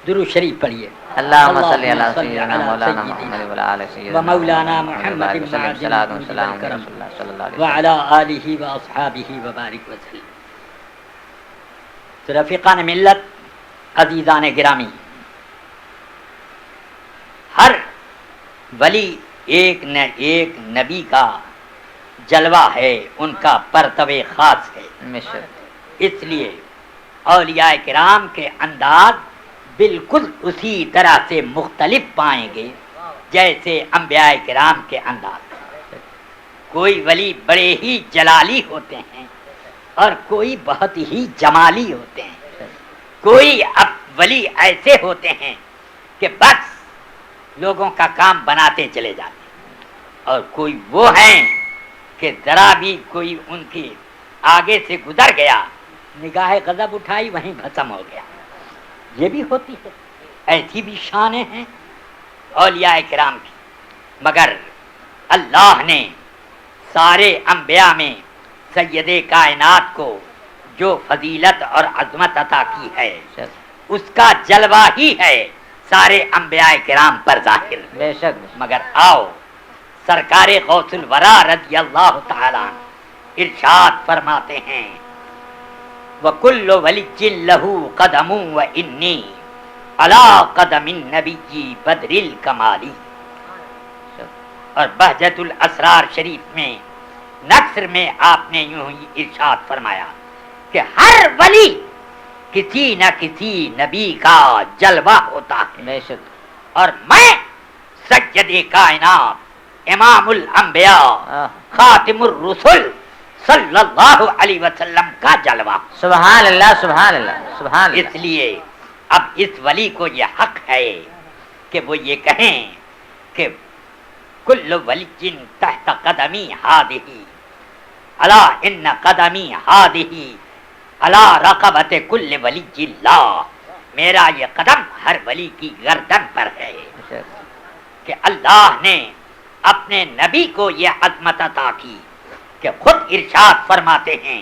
درود شریف پڑھیے. اللهم صل على سيدنا مولانا محمد وعلى آل سيدنا ومولانا محمد صلاة والسلام على رسول الله صلى الله عليه وسلم وعلى آله واصحابه وبارك وسلم. تو رفیقان ملت، عزیزان گرامی، ہر ولی ایک نہ ایک نبی کا جلوہ ہے، ان کا پرتوے خاص ہے. اس لیے اولیاء کرام کے انداز بالکل اسی طرح سے مختلف پائیں گے جیسے انبیاء کرام کے انداز. کوئی ولی بڑے ہی جلالی ہوتے ہیں اور کوئی بہت ہی جمالی ہوتے ہیں. کوئی اب ولی ایسے ہوتے ہیں کہ بس لوگوں کا کام بناتے چلے جاتے ہیں، اور کوئی وہ ہیں کہ ذرا بھی کوئی ان کے آگے سے گزر گیا، نگاہ غضب اٹھائی وہیں ختم ہو گیا. یہ بھی ہوتی ہے. ایسی بھی شانیں ہیں اولیاء کرام کی. مگر اللہ نے سارے انبیاء میں سید کائنات کو جو فضیلت اور عظمت عطا کی ہے اس کا جلوہ ہی ہے سارے انبیاء کرام پر ظاہر. بے شک. مگر آؤ سرکار غوث الورا رضی اللہ تعالی ارشاد فرماتے ہیں وَكُلُّ وَلِيٍّ لَهُ قَدَمٌ وَإِنِّي عَلَىٰ قَدَمِ النَّبِيِّ بَدْرِ الْكَمَالِ. اور بہجت الاسرار شریف میں نثر میں آپ نے یوں ہی ارشاد فرمایا کہ ہر ولی کسی نہ کسی نبی کا جلوہ ہوتا ہے. بے شک. اور میں سید کائنات امام الانبیاء خاتم الرسل صلی اللہ علیہ وسلم کا جلوہ. سبحان اللہ سبحان اللہ سبحان اللہ. اس لیے اب اس ولی کو یہ حق ہے کہ وہ یہ کہیں کہ کل ولی تحت قدمی ہادہی الا ان قدمی ہادہی الا رقبت کل ولی اللہ. میرا یہ قدم ہر ولی کی گردن پر ہے کہ اللہ نے اپنے نبی کو یہ عظمت عطا کی کہ خود ارشاد فرماتے ہیں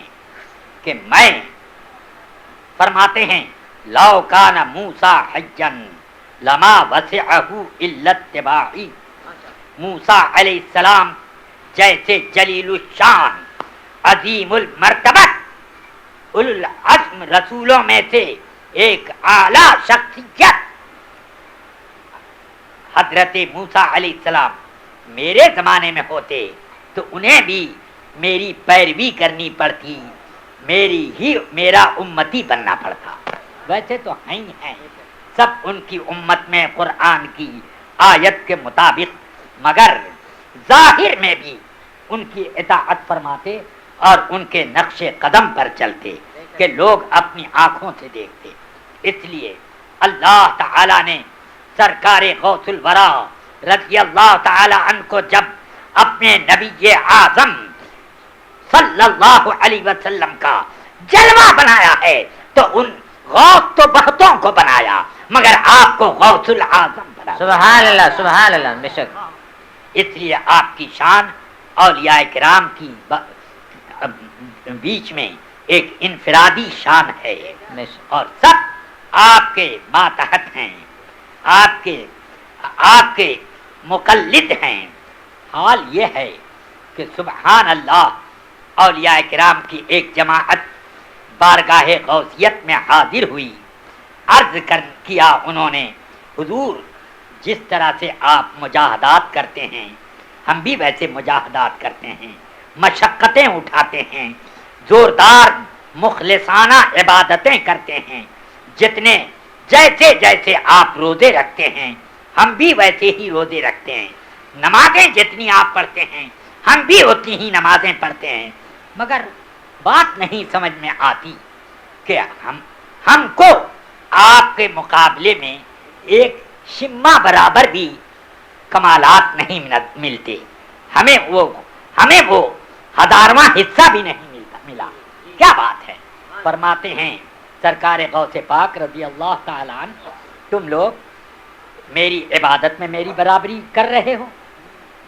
کہ میں فرماتے ہیں لو کان موسیٰ حجا لما وسعہ الا اتباعی. موسیٰ علیہ السلام جیسے جلیل الشان عظیم المرتبہ اولو العزم رسولوں میں سے ایک اعلیٰ شخصیت حضرت موسیٰ علیہ السلام میرے زمانے میں ہوتے تو انہیں بھی میری پیروی کرنی پڑتی، میرا امتی بننا پڑتا. ویسے تو ہیں سب ان کی امت میں قرآن کی آیت کے مطابق، مگر ظاہر میں بھی ان کی اطاعت فرماتے اور ان کے نقش قدم پر چلتے کہ لوگ اپنی آنکھوں سے دیکھتے. اس لیے اللہ تعالی نے سرکار غوث الورا رضی اللہ تعالی عنہ کو جب اپنے نبی اعظم صلی اللہ علیہ وسلم کا جلوہ بنایا ہے تو ان غوث تو بہتوں کو بنایا مگر آپ کو غوث العظم بنایا. سبحان اللہ سبحان اللہ. بے شک. اس لیے آپ کی شان اولیاء کرام کی بیچ میں ایک انفرادی شان ہے اور سب آپ کے ماتحت ہیں، آپ کے مقلد ہیں. حال یہ ہے کہ سبحان اللہ اولیاء کرام کی ایک جماعت بارگاہ غوثیت میں حاضر ہوئی. عرض کیا انہوں نے حضور جس طرح سے آپ مجاہدات کرتے ہیں ہم بھی ویسے مجاہدات کرتے ہیں، مشقتیں اٹھاتے ہیں، زوردار مخلصانہ عبادتیں کرتے ہیں. جیسے آپ روزے رکھتے ہیں ہم بھی ویسے ہی روزے رکھتے ہیں، نمازیں جتنی آپ پڑھتے ہیں ہم بھی اتنی ہی نمازیں پڑھتے ہیں. مگر بات نہیں سمجھ میں آتی کہ ہم کو آپ کے مقابلے میں ایک شمع برابر بھی کمالات نہیں ملتے، ہمیں وہ 1000واں حصہ بھی نہیں ملا. کیا بات ہے؟ فرماتے ہیں سرکار غوث پاک رضی اللہ تعالی عنہ تم لوگ میری عبادت میں میری برابری کر رہے ہو،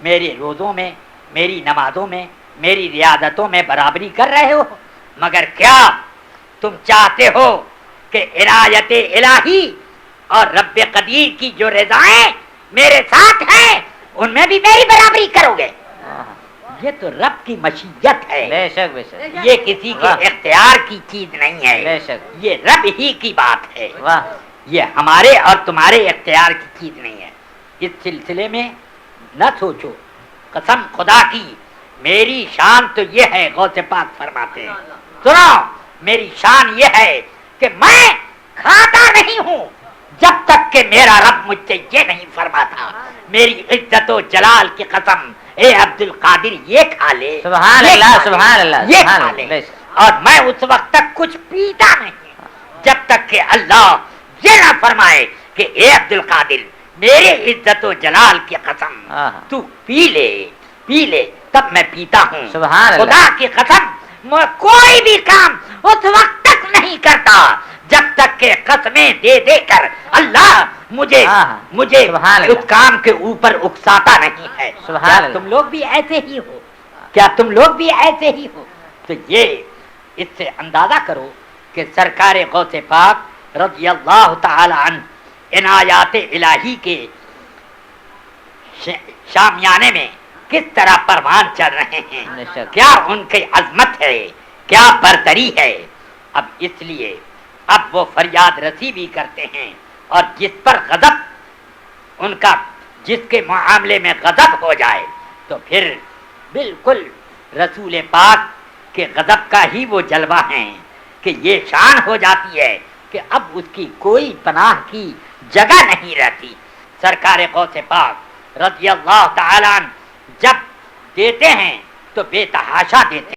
میرے روزوں میں، میری نمازوں میں، میری ریاضتوں میں برابری کر رہے ہو، مگر کیا تم چاہتے ہو کہ عنایت الہی اور رب قدیر کی جو رضائیں میرے ساتھ ہیں ان میں بھی میری برابری کرو گے. یہ تو رب کی مشیت ہے. بے شک بے شک. یہ کسی کے اختیار کی چیز نہیں ہے. بے شک. یہ رب ہی کی بات ہے. واہ. یہ ہمارے اور تمہارے اختیار کی چیز نہیں ہے. اس سلسلے میں نہ سوچو. قسم خدا کی میری شان تو یہ ہے، غوث پاک فرماتے ہیں سنو میری شان یہ ہے کہ میں کھاتا نہیں ہوں جب تک کہ میرا رب مجھ سے یہ نہیں فرماتا میری عزت و جلال کی قسم اے عبد القادر یہ کھا لے. سبحان اللہ سبحان اللہ یہ سبحان کھا اللہ. لے. اور میں اس وقت تک کچھ پیتا نہیں جب تک کہ اللہ یہ نہ فرمائے کہ اے عبد القادر میرے عزت و جلال کی قسم تو پی لے تب میں پیتا ہوں. سبحان اللہ. خدا کی قسم میں کوئی بھی کام اس وقت تک نہیں کرتا جب تک کہ قسمیں دے کر اللہ مجھے اس کام کے اوپر اکساتا نہیں ہے. کیا تم لوگ بھی ایسے ہی ہو؟ کیا تم لوگ بھی ایسے ہی ہو؟ تو یہ اس سے اندازہ کرو کہ سرکار غوث پاک رضی اللہ تعالی عنہ عنایات الہی کے شامیانے میں کس طرح پروان چل رہے ہیں. کیا ان کی عظمت ہے، کیا برتری ہے. اب اس لیے اب وہ فریاد رسی بھی کرتے ہیں اور جس پر غضب ان کا جس کے معاملے میں غضب ہو جائے تو پھر بالکل رسول پاک کے غضب کا ہی وہ جلوہ ہیں کہ یہ شان ہو جاتی ہے کہ اب اس کی کوئی پناہ کی جگہ نہیں رہتی. سرکار غوث پاک رضی اللہ تعالیٰ عنہ جب دیتے ہیں تو بے تحاشا دیتے ہیں.